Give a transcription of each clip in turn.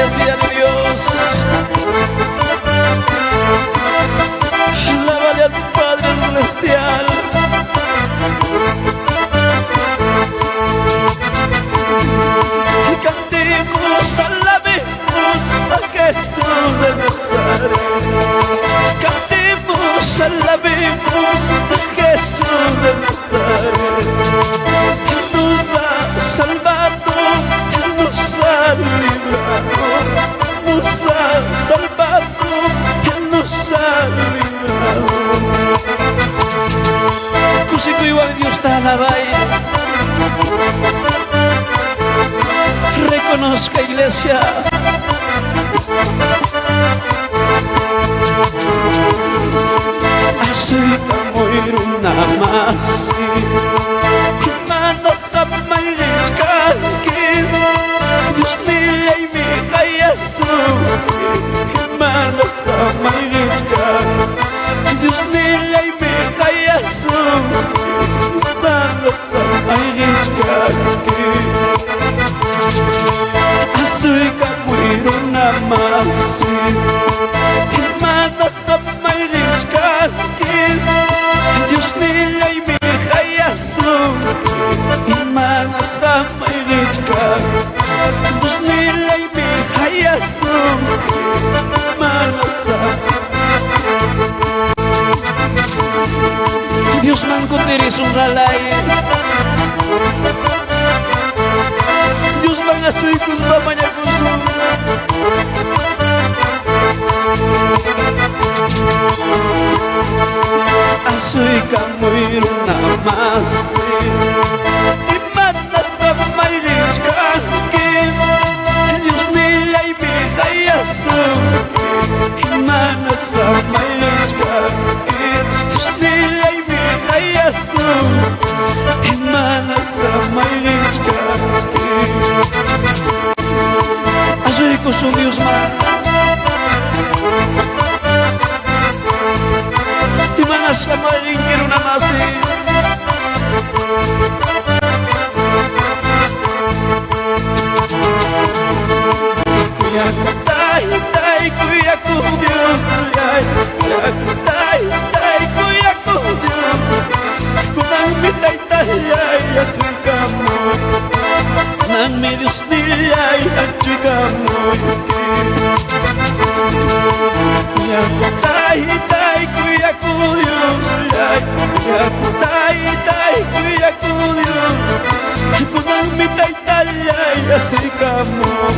iglesia de Dios. Alábale a tu Padre celestial. Y cantemos, alabemos a Jesús de Nazaret. Cantemos, alabemos a Jesús de Nazaret. Él nos ha salvado, Él nos ha librado, nos ha salvado, Él nos ha librado. Músico igual Dios te alabai. Reconozca, iglesia. Así como ir una más. Manos a maldicar que Dios mira y mira y azul. Manos a maldicar Dios mira y mira y azul. Manos a maldicar que así como ir una más. Manos a maldicar que Dios mira y mira y azul. Manos a maldicar Dios mira y mira y azul. Manos a Dios manco teres un galay. Dios van a su hijos mamaya kusu. Asoy kamuir una más. Y manas a maldicar que Dios mira y mira y azul. Y manas a maldicar que Dios mira y mira y azul. Y manas a maldicar que asoy kusu Dios man. Y manas a maldicar una más. Tai, tai, cuida con Dios. Tai, tai, cuida con Dios. Kunang mi tai, tai, ay, asli kamoy. Kunang mi Dios nilay, anjoy kamoy. Tai, tai, cuida con Dios. Tai, tai, cuida con Dios. Kunang mi tai, tai, ay, asli kamoy.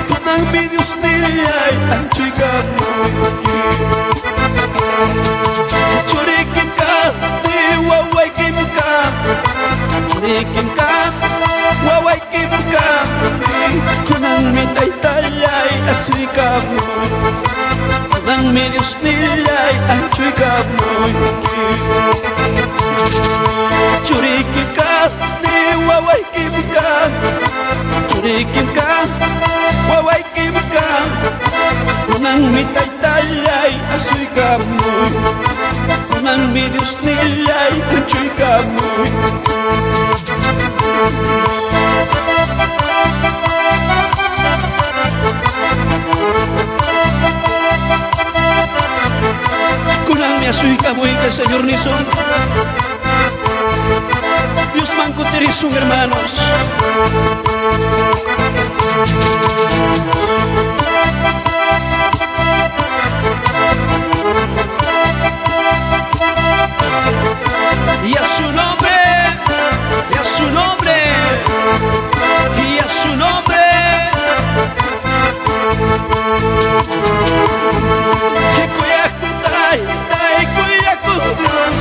Kunang mi Dios nilay, anjoy kamoy. Churikin ka, waway kim ka. Churikin ka, waway kim ka. Kunang mi tai, tai, ay, asli kamoy. Kunang mi Dios nilay, anjoy kamoy. Churikin ka, waway kim ka. Churikin ka, waway kim ka. Kunang mi tai, tai, ay, asli kamoy. Kunang mi Dios nilay, anjoy kamoy. Kunang mi asuy kamoy que Señor ni son. Dios manco terisung hermanos. Y a su nombre, y a su nombre, y a su nombre. Tai, tai, cuida con Dios.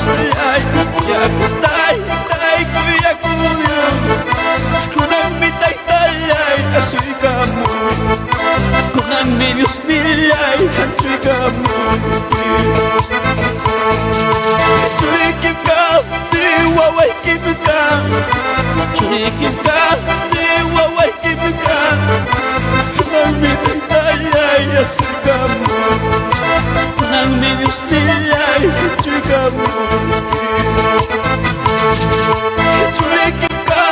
Tai, tai, cuida con Dios. Kunang mi tai, tai, ay, asli kamoy. Kunang mi Dios nilay, anjoy kamoy. Churikin ka, waway kim ka. Churikin ka, waway kim ka. Kunang mi tai, tai, ay, asli kamoy. Kunang mi Dios nilay, anjoy kamoy. Churikin ka,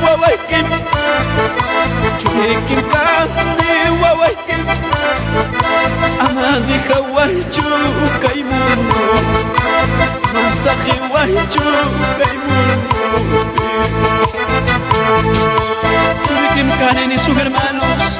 waway kim. Churikin ka, y chupe y murmure. Kim Karen y sus hermanos